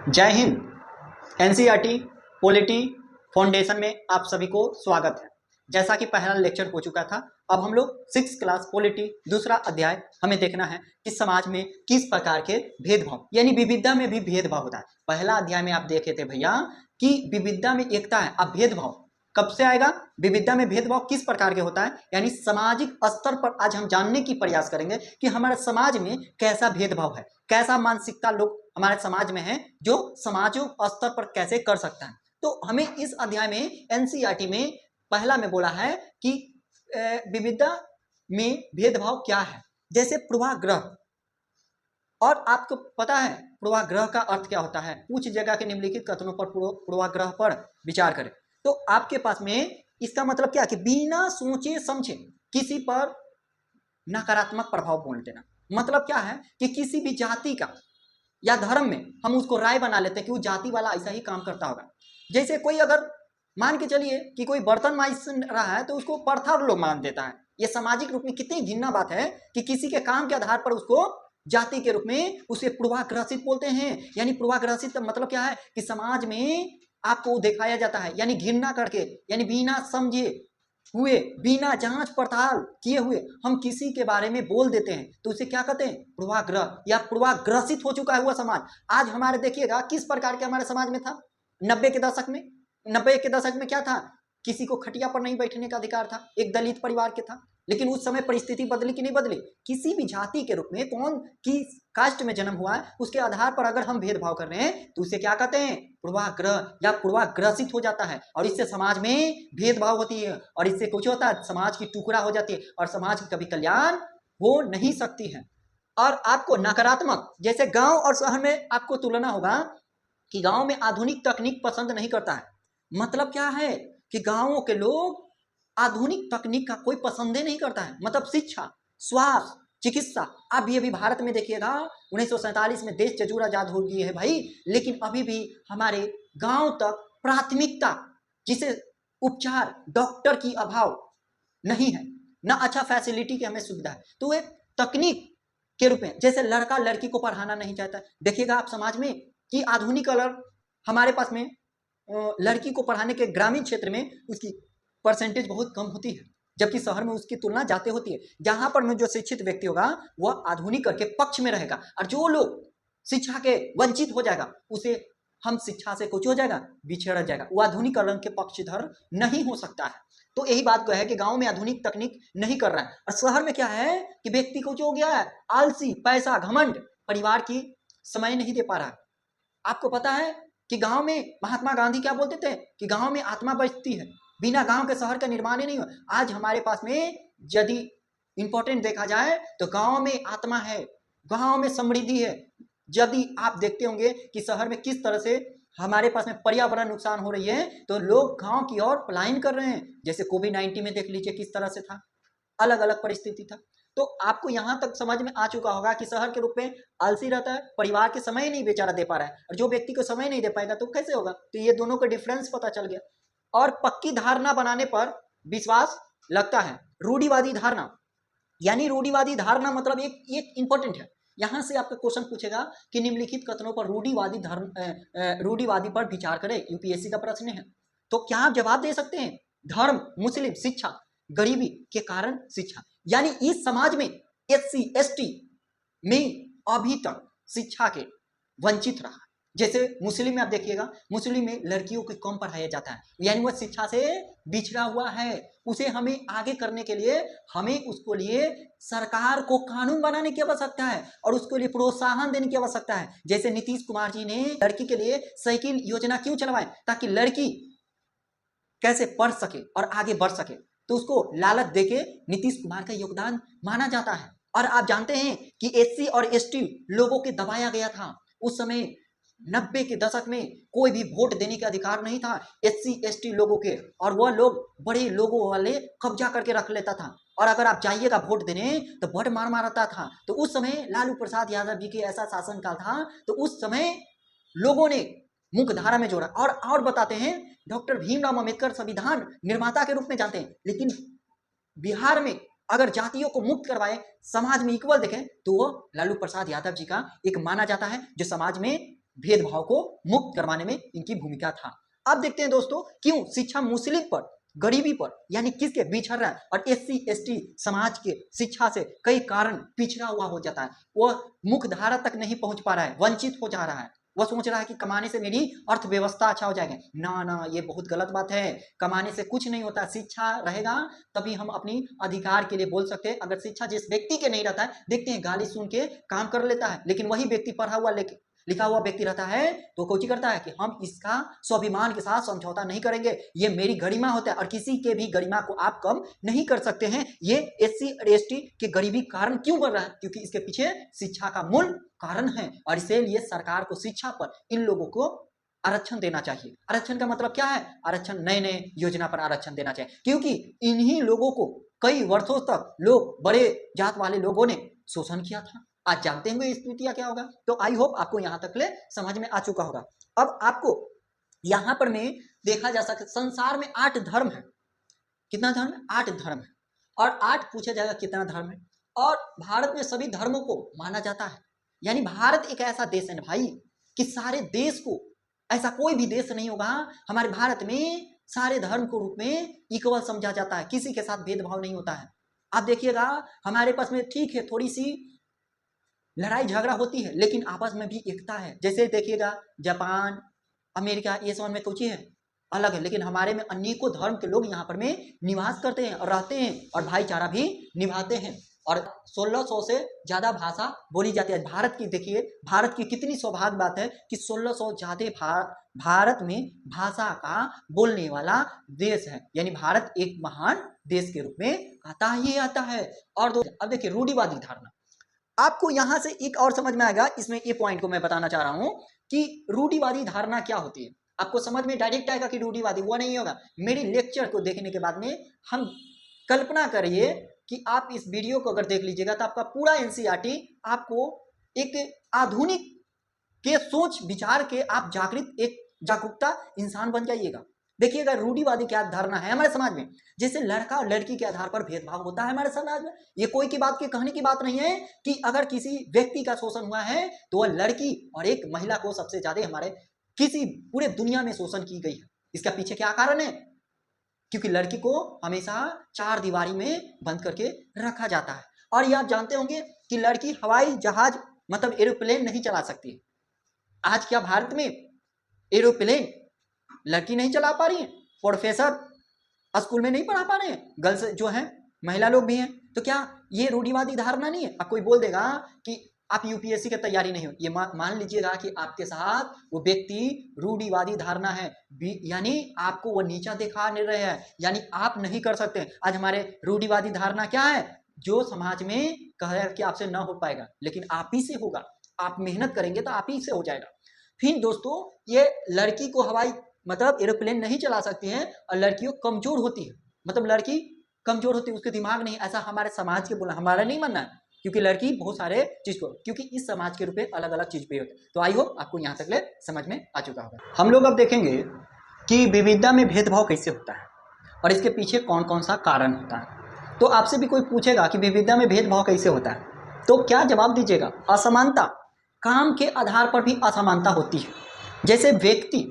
जय Hind. NCERT polity foundation में आप सभी को स्वागत है। जैसा कि पहला लेक्चर हो चुका था, अब हम लोग 6th क्लास पॉलिटी दूसरा अध्याय हमें देखना है कि समाज में किस प्रकार के भेदभाव यानी विविधता में भी भेदभाव होता है। पहला अध्याय में आप देखे थे भैया कि विविधता में एकता है। अब भेदभाव कब से आएगा, विविधता में भेदभाव किस प्रकार के होता है, यानी सामाजिक स्तर पर आज हम जानने की प्रयास करेंगे कि हमारे समाज में कैसा भेदभाव है, कैसा मानसिकता लोग हमारे समाज में है जो सामाजिक स्तर पर कैसे कर सकता है। तो हमें इस अध्याय में एनसीईआरटी में पहला में बोला है कि विविधता में भेदभाव क्या है। जैसे पूर्वाग्रह, और आपको पता है पूर्वाग्रह का अर्थ क्या होता है। उच्च जगह के निम्नलिखित कथनों पर पूर्वाग्रह पर विचार करें। तो आपके पास में इसका मतलब क्या है कि बिना सोचे समझे किसी पर नकारात्मक प्रभाव बोल देना। मतलब क्या है कि किसी भी जाति का या धर्म में हम उसको राय बना लेते हैं कि वो जाति वाला ऐसा ही काम करता होगा। जैसे कोई अगर मान के चलिए कि कोई बर्तन मांज रहा है तो उसको पत्थर लोग मान देता है। ये सामाजिक रूप में कितनी घिन्ना बात है कि किसी के काम के आधार पर उसको जाति के रूप में उसे पूर्वाग्रसित बोलते हैं। यानी पूर्वाग्रसित मतलब क्या है कि समाज में आपको दिखाया जाता है, यानी घृणा करके, यानी बिना समझे हुए, बिना जांच पड़ताल किए हुए हम किसी के बारे में बोल देते हैं, तो उसे क्या कहते हैं, पूर्वाग्रह या पूर्वाग्रसित हो चुका हुआ समाज। आज हमारे देखिएगा किस प्रकार के हमारे समाज में था 90 के दशक में। 90 के दशक में क्या था, किसी को खटिया पर नहीं बैठने का अधिकार था, एक दलित परिवार के था। लेकिन उस समय परिस्थिति बदली कि नहीं बदली। किसी भी जाति के रूप में कौन किस कास्ट में जन्म हुआ है उसके आधार पर अगर हम भेदभाव कर रहे हैं तो उसे क्या कहते हैं, पूर्वाग्रह या पूर्वाग्रसित हो जाता है। और इससे समाज में भेदभाव होती है और इससे कुछ होता है, समाज की टुकड़ा हो जाती है और समाज की कभी कल्याण हो नहीं सकती है। और आपको नकारात्मक, जैसे गांव और शहर में आपको तुलना होगा कि गांव में आधुनिक तकनीक पसंद नहीं करता है। मतलब क्या है कि गांवों के लोग आधुनिक तकनीक का कोई पसंद ही नहीं करता है। मतलब शिक्षा, स्वास्थ्य, चिकित्सा। अब ये भी भारत में देखिएगा 1947 में देश जजूर आजाद हो गई है भाई, लेकिन अभी भी हमारे गांव तक प्राथमिकता, जिसे उपचार, डॉक्टर की अभाव नहीं है, ना अच्छा फैसिलिटी की हमें सुविधा है। तो एक तकनीक के रूप में, जैसे लड़का लड़की को पढ़ाना नहीं चाहता। देखिएगा आप समाज में कि आधुनिक अलग हमारे पास में लड़की को पढ़ाने के ग्रामीण क्षेत्र में उसकी परसेंटेज बहुत कम होती है, जबकि शहर में उसकी तुलना जाते होती है। जहां पर में जो शिक्षित व्यक्ति होगा वह आधुनिक करके पक्ष में रहेगा, और जो लोग शिक्षा के वंचित हो जाएगा उसे हम शिक्षा से कुछ हो जाएगा, बिछड़ जाएगा, वो आधुनिकरण के पक्षधर नहीं हो सकता है। तो यही बात है कि गांव में आधुनिक तकनीक नहीं कर रहा है, और शहर में क्या है कि व्यक्ति को जो हो गया है आलसी, पैसा, घमंड, परिवार की समय नहीं दे पा रहा है। आपको पता है कि गांव में महात्मा गांधी क्या बोलते थे कि गांव में आत्मा बचती है, बिना गांव के शहर का निर्माण ही नहीं हो। आज हमारे पास में यदि इंपॉर्टेंट देखा जाए तो गांव में आत्मा है, गांव में समृद्धि है। यदि आप देखते होंगे कि शहर में किस तरह से हमारे पास में पर्यावरण नुकसान हो रही है, तो लोग गांव की ओर पलायन कर रहे हैं। जैसे कोविड-19 में देख लीजिए किस तरह से था, अलग अलग परिस्थिति था। तो आपको यहां तक समझ में आ चुका होगा कि शहर के रूप में आलसी रहता है, परिवार के समय नहीं बेचारा दे पा रहा है, और जो व्यक्ति को समय नहीं दे पाएगा तो कैसे होगा। तो ये दोनों का डिफरेंस पता चल गया। और पक्की धारणा बनाने पर विश्वास लगता है। रूढ़िवादी धारणा, यानी रूढ़िवादी धारणा मतलब एक इंपॉर्टेंट है। यहां से आपका क्वेश्चन पूछेगा कि निम्नलिखित कथनों पर रूढ़िवादी पर विचार करें, यूपीएससी का प्रश्न है। तो क्या आप जवाब दे सकते हैं, धर्म, मुस्लिम, शिक्षा, गरीबी के कारण शिक्षा। यानी इस समाज में एससी एसटी में अभी तक शिक्षा के वंचित रहा। जैसे मुस्लिम में आप देखिएगा, मुस्लिम में लड़कियों को कम पढ़ाया जाता है, यानी वह शिक्षा से बिछड़ा हुआ है। उसे हमें आगे करने के लिए हमें उसको लिए सरकार को कानून बनाने की आवश्यकता है और उसको लिए प्रोत्साहन देने की आवश्यकता है। जैसे नीतीश कुमार जी ने लड़की के लिए साइकिल योजना क्यों चलवाए, ताकि लड़की कैसे पढ़ सके और आगे बढ़ सके। तो उसको लालच देके नीतीश कुमार का योगदान माना जाता है। और आप जानते हैं कि एससी और एसटी लोगों के दबाया गया था उस समय। 90 के दशक में कोई भी वोट देने का अधिकार नहीं था एससी एसटी लोगों के, और वह लोग बड़े लोगों वाले कब्जा करके रख लेता था। और अगर आप जाइएगा वोट देने तो बड़ मार मारता था। तो उस समय लालू प्रसाद यादव जी के ऐसा शासनकाल था, तो उस समय लोगों ने मुख्य धारा में जोड़ा। और बताते हैं डॉक्टर भीमराव अंबेडकर संविधान निर्माता के रूप में जानते हैं, लेकिन बिहार में अगर जातियों को मुक्त करवाए, समाज में इक्वल देखें, तो वो लालू प्रसाद यादव जी का एक माना जाता है, जो समाज में भेदभाव को मुक्त करवाने में इनकी भूमिका था। अब देखते हैं दोस्तों, क्यों शिक्षा मुस्लिम पर, गरीबी पर, यानी किसके बिछड़ रहा है, और SC ST समाज के शिक्षा से कई कारण पिछड़ा हुआ हो जाता है, वह मुख्य धारा तक नहीं पहुंच पा रहा है, वंचित हो जा रहा है। वह सोच रहा है कि कमाने से मेरी अर्थव्यवस्था अच्छा हो जाएगा। ना ना, ये बहुत गलत बात है। कमाने से कुछ नहीं होता, शिक्षा रहेगा तभी हम अपनी अधिकार के लिए बोल सकते हैं। अगर शिक्षा जिस व्यक्ति के नहीं रहता है, देखते हैं गाली सुन के काम कर लेता है, लेकिन वही व्यक्ति पढ़ा हुआ लिखा हुआ व्यक्ति रहता है तो कोची करता है कि हम इसका स्वाभिमान के साथ समझौता नहीं करेंगे, ये मेरी गरिमा होता है, और किसी के भी गरिमा को आप कम नहीं कर सकते हैं। ये SC और ST के गरीबी कारण क्यों बढ़ रहा है? क्योंकि इसके पीछे शिक्षा का मूल कारण है, और इसीलिए सरकार को शिक्षा पर इन लोगों को आरक्षण देना चाहिए। आरक्षण का मतलब क्या है? आरक्षण, नए नए योजना पर आरक्षण देना चाहिए, क्योंकि इन्हीं लोगों को कई वर्षों तक लोग, बड़े जात वाले लोगों ने शोषण किया था। आज जानते होंगे स्थितियां क्या होगा। तो आई होप आपको यहां तक ले समझ में आ चुका होगा। अब आपको यहां पर में देखा जा सकता है, संसार में 8 धर्म है। कितना धर्म है? 8 धर्म है। और 8 पूछा जाएगा कितना धर्म है, और भारत में सभी धर्मों को माना जाता है। यानी भारत एक ऐसा देश है भाई कि सारे देश को, ऐसा कोई भी देश नहीं होगा हमारे भारत में सारे धर्म को रूप में इक्वल समझा जाता है, किसी के साथ भेदभाव नहीं होता है। आप देखिएगा हमारे पास में ठीक है थोड़ी सी लड़ाई झगड़ा होती है, लेकिन आपस में भी एकता है। जैसे देखिएगा जापान, अमेरिका, ये सब में कुछ है अलग है, लेकिन हमारे में अनेकों धर्म के लोग यहाँ पर में निवास करते हैं और रहते हैं, और भाईचारा भी निभाते हैं। और 1600 से ज्यादा भाषा बोली जाती है भारत की। देखिए भारत की कितनी सौभाग्य बात है कि 1600 ज्यादा भारत में भाषा का बोलने वाला देश है। यानी भारत एक महान देश के रूप में आता ही आता है। और अब देखिए रूढ़िवादी धारणा, आपको यहां से एक और समझ में आएगा। इसमें ये पॉइंट को मैं बताना चाह रहा हूं कि रूढ़िवादी धारणा क्या होती है। आपको समझ में डायरेक्ट आएगा कि रूढ़िवादी वो नहीं होगा। मेरे लेक्चर को देखने के बाद में हम कल्पना करिए कि आप इस वीडियो को अगर देख लीजिएगा तो आपका पूरा NCERT आपको एक आधुनिक के सोच विचार के आप जागृत, एक जागरूकता इंसान बन जाइएगा। देखिएगा रूढ़िवादी क्या धारणा है हमारे समाज में। जैसे लड़का और लड़की के आधार पर भेदभाव होता है हमारे समाज में। ये कोई की बात की कहने की बात नहीं है कि अगर किसी व्यक्ति का शोषण हुआ है तो वह लड़की और एक महिला को सबसे ज्यादा हमारे किसी पूरे दुनिया में शोषण की गई है। इसका पीछे क्या कारण है? क्योंकि लड़की को हमेशा 4 दीवारी में बंद करके रखा जाता है। और ये आप जानते होंगे कि लड़की हवाई जहाज मतलब एरोप्लेन नहीं चला सकती। आज क्या भारत में एरोप्लेन लड़की नहीं चला पा रही है? प्रोफेसर स्कूल में नहीं पढ़ा पा रहे हैं? गर्ल्स जो है, महिला लोग भी हैं। तो क्या ये रूढ़िवादी धारणा नहीं है? अब कोई बोल देगा कि आप UPSC की तैयारी नहीं हो, ये मान लीजिएगा कि आपके साथ वो व्यक्ति रूढ़िवादी धारणा है, यानी आपको वो नीचा दिखाने रहे हैं, यानी आप नहीं कर सकते। आज हमारे रूढ़िवादी धारणा क्या है? जो समाज में कहे कि आपसे ना हो पाएगा, लेकिन आप ही से होगा। आप मेहनत करेंगे तो आप ही से हो जाएगा। फिर दोस्तों ये लड़की को हवाई मतलब एरोप्लेन नहीं चला सकती है, और लड़कियों कमजोर होती है, मतलब लड़की कमजोर होती है, उसके दिमाग नहीं, ऐसा हमारे समाज के बोला, हमारा नहीं मानना है। क्योंकि लड़की बहुत सारे चीज को, क्योंकि इस समाज के रूप में अलग अलग चीज पे होते हैं। तो आई होप आपको यहाँ तक ले समझ में आ चुका होगा। हम लोग अब देखेंगे कि विविधता में भेदभाव कैसे होता है और इसके पीछे कौन कौन सा कारण होता है। तो आपसे भी कोई पूछेगा कि विविधता में भेदभाव कैसे होता है, तो क्या जवाब दीजिएगा? असमानता, काम के आधार पर भी असमानता होती है। जैसे व्यक्ति,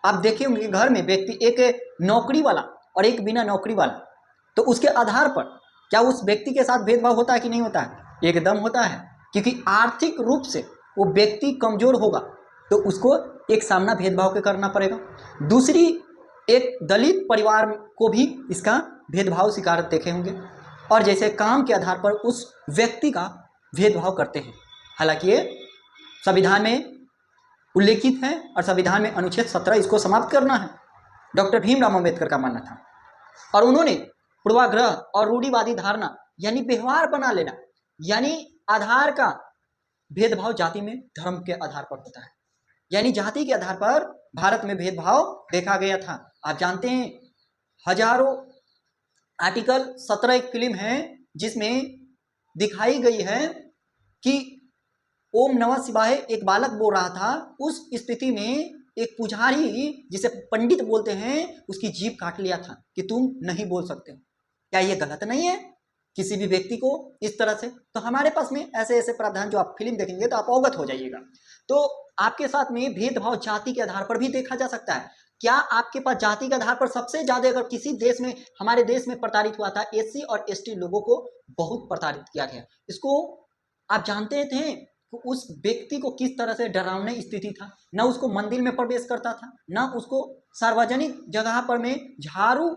आप देखे होंगे घर में व्यक्ति एक नौकरी वाला और एक बिना नौकरी वाला, तो उसके आधार पर क्या उस व्यक्ति के साथ भेदभाव होता है कि नहीं होता है? एकदम होता है, क्योंकि आर्थिक रूप से वो व्यक्ति कमजोर होगा तो उसको एक सामना भेदभाव के करना पड़ेगा। दूसरी, एक दलित परिवार को भी इसका भेदभाव शिकार देखे होंगे। और जैसे काम के आधार पर उस व्यक्ति का भेदभाव करते हैं। हालांकि ये संविधान में उल्लेखित है और संविधान में अनुच्छेद 17 इसको समाप्त करना है। डॉक्टर भीमराव अम्बेडकर का मानना था, और उन्होंने पूर्वाग्रह और रूढ़िवादी धारणा यानी व्यवहार बना लेना, यानी आधार का भेदभाव जाति में धर्म के आधार पर होता है, यानी जाति के आधार पर भारत में भेदभाव देखा गया था। आप जानते हैं हजारों आर्टिकल 17 एक फिल्म है जिसमें दिखाई गई है कि ओम नमः शिवाय एक बालक बोल रहा था। उस स्थिति में एक पुजारी जिसे पंडित बोलते हैं उसकी जीभ काट लिया था कि तुम नहीं बोल सकते। क्या ये गलत नहीं है किसी भी व्यक्ति को इस तरह से? तो हमारे पास में ऐसे ऐसे प्रावधान जो आप फिल्म देखेंगे तो आप अवगत हो जाइएगा। तो आपके साथ में भेदभाव जाति के आधार पर भी देखा जा सकता है। क्या आपके पास जाति के आधार पर सबसे ज्यादा अगर किसी देश में, हमारे देश में प्रताड़ित हुआ था, एससी और एसटी लोगों को बहुत प्रताड़ित किया गया। इसको आप जानते थे कि उस व्यक्ति को किस तरह से डरावनी स्थिति था, न उसको मंदिर में प्रवेश करता था, न उसको सार्वजनिक जगह पर में झाड़ू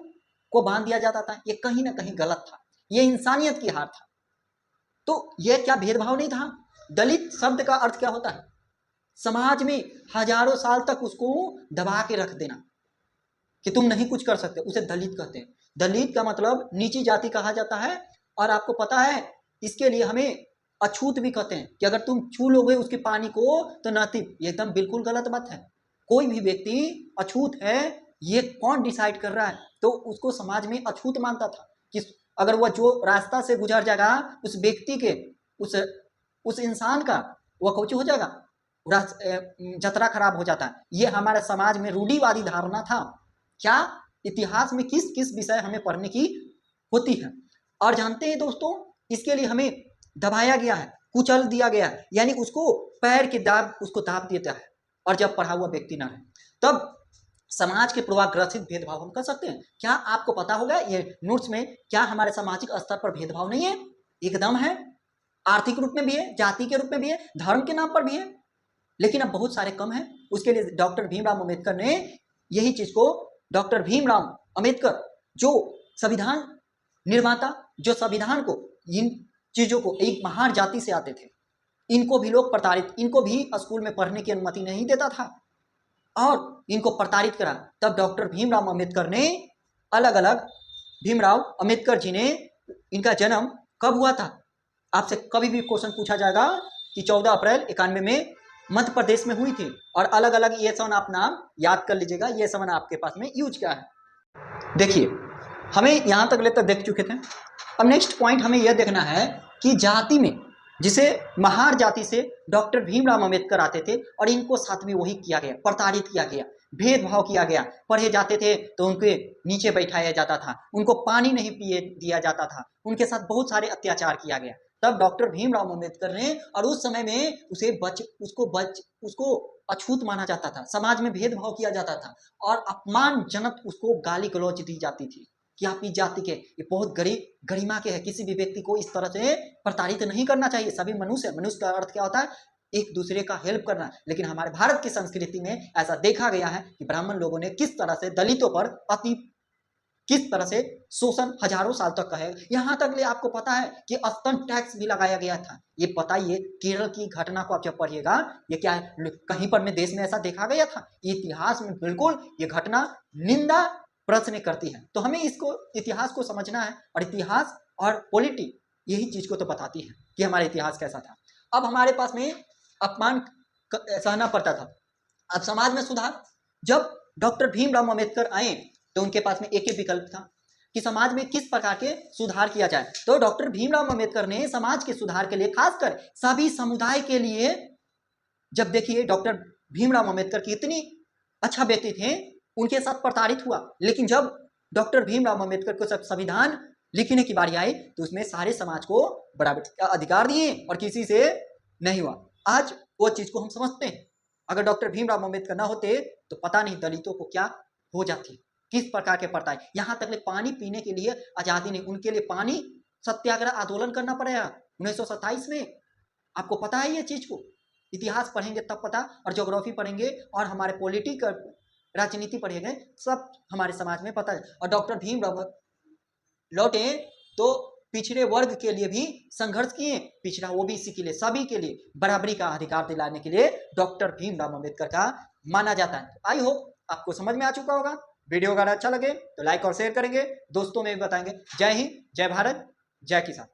को बांध दिया जाता था। ये कहीं ना कहीं गलत था, ये इंसानियत की हार था। तो यह क्या भेदभाव नहीं था? दलित शब्द का अर्थ क्या होता है? समाज में हजारों साल तक उसको दबा के रख देना कि तुम नहीं कुछ कर सकते, उसे दलित कहते हैं। दलित का मतलब नीची जाति कहा जाता है। और आपको पता है इसके लिए हमें अछूत भी कहते हैं कि अगर तुम छू लोगे उसके पानी को तो नातिब, ये एकदम बिल्कुल गलत बात है। कोई भी व्यक्ति अछूत है ये कौन डिसाइड कर रहा है? तो उसको समाज में अछूत मानता था कि अगर वह जो रास्ता से गुजर जाएगा उस व्यक्ति के, उस इंसान का वह कुछ हो जाएगा, जतरा खराब हो जाता है। ये हमारे समाज में रूढ़िवादी धारणा था। क्या इतिहास में किस किस विषय हमें पढ़ने की होती है। और जानते हैं दोस्तों, इसके लिए हमें दबाया गया है, कुचल दिया गया है, यानी उसको पैर के दाब उसको दाब देता है। और जब पढ़ा हुआ व्यक्ति ना है तब समाज के पूर्वाग्रसित भेदभाव हम कर सकते हैं। क्या आपको पता होगा ये नोट्स में, क्या हमारे सामाजिक स्तर पर भेदभाव नहीं है? एकदम है। आर्थिक रूप में भी है, जाति के रूप में भी है, धर्म के नाम पर भी है, लेकिन अब बहुत सारे कम है। उसके लिए डॉक्टर भीमराव अम्बेडकर ने यही चीज को, डॉक्टर भीमराव अम्बेडकर जो संविधान निर्माता, जो संविधान को, इन चीजों को, एक महान जाति से आते थे, इनको भी लोग प्रताड़ित, इनको भी स्कूल में पढ़ने की अनुमति नहीं देता था और इनको प्रताड़ित करा। तब डॉक्टर भीमराव अम्बेडकर ने अलग अलग, भीमराव अम्बेडकर जी ने, इनका जन्म कब हुआ था? आपसे कभी भी क्वेश्चन पूछा जाएगा कि 14 अप्रैल 91 में मध्य प्रदेश में हुई थी। और अलग अलग ये सब आप नाम याद कर लीजिएगा, ये सब आपके पास में यूज क्या है। देखिए हमें यहाँ तक ले तक देख चुके थे। अब नेक्स्ट पॉइंट हमें यह देखना है कि जाति में, जिसे महार जाति से डॉक्टर भीमराव अम्बेडकर आते थे और इनको साथ में वही किया गया, प्रताड़ित किया गया, भेदभाव किया गया। पढ़े जाते थे तो उनके नीचे बैठाया जाता था, उनको पानी नहीं पिए दिया जाता था, उनके साथ बहुत सारे अत्याचार किया गया। तब डॉक्टर भीमराव अम्बेडकर ने, और उस समय में उसको अछूत माना जाता था, समाज में भेदभाव किया जाता था और अपमानजनक उसको गाली गलौज दी जाती थी कि आप इस जाति के, ये बहुत गरिमा के है। किसी भी व्यक्ति को इस तरह से प्रताड़ित नहीं करना चाहिए। सभी मनुष्य, मनुष्य का अर्थ क्या होता है? एक दूसरे का हेल्प करना। लेकिन हमारे भारत की संस्कृति में ऐसा देखा गया है कि ब्राह्मण लोगों ने किस तरह से दलितों पर किस तरह से शोषण हजारों साल तक का है। यहाँ तक ले आपको पता है कि स्तन टैक्स भी लगाया गया था। ये बताइए, केरल की घटना को आप जब पढ़िएगा, ये क्या है, कहीं पर में देश में ऐसा देखा गया था? इतिहास में बिल्कुल ये घटना निंदा प्रश्न करती है। तो हमें इसको, इतिहास को समझना है, और इतिहास और पॉलिटी यही चीज को तो बताती है कि हमारा इतिहास कैसा था। अब हमारे पास में अपमान सहना पड़ता था। अब समाज में सुधार, जब डॉक्टर भीमराव अम्बेडकर आए तो उनके पास में एक ही विकल्प था कि समाज में किस प्रकार के सुधार किया जाए। तो डॉक्टर भीमराव अम्बेडकर ने समाज के सुधार के लिए, खासकर सभी समुदाय के लिए, जब देखिए डॉक्टर भीमराव अम्बेडकर की इतनी अच्छा व्यक्ति थे, उनके साथ प्रताड़ित हुआ, लेकिन जब डॉक्टर भीमराव अम्बेडकर को सब संविधान लिखने की बारी आई तो उसमें सारे समाज को बराबर का अधिकार दिए और किसी से नहीं हुआ। आज वो चीज को हम समझते हैं। अगर डॉक्टर भीमराव अम्बेडकर ना होते तो पता नहीं दलितों को क्या हो जाती, किस प्रकार के पड़ता है। यहाँ तक ले पानी पीने के लिए आजादी नहीं, उनके लिए पानी सत्याग्रह आंदोलन करना पड़ेगा 1927 में। आपको पता है ये चीज को? इतिहास पढ़ेंगे तब पता, और ज्योग्राफी पढ़ेंगे और हमारे पॉलिटिकल राजनीति पढ़ेंगे, सब हमारे समाज में पता है। और डॉक्टर भीमराव लौटे तो पिछड़े वर्ग के लिए भी संघर्ष किए, पिछड़ा ओबीसी के लिए, सभी के लिए बराबरी का अधिकार दिलाने के लिए डॉक्टर भीमराव अम्बेडकर का माना जाता है। आई होप आपको समझ में आ चुका होगा। वीडियो अगर अच्छा लगे तो लाइक और शेयर करेंगे, दोस्तों में भी बताएंगे। जय हिंद, जय भारत, जय किसान।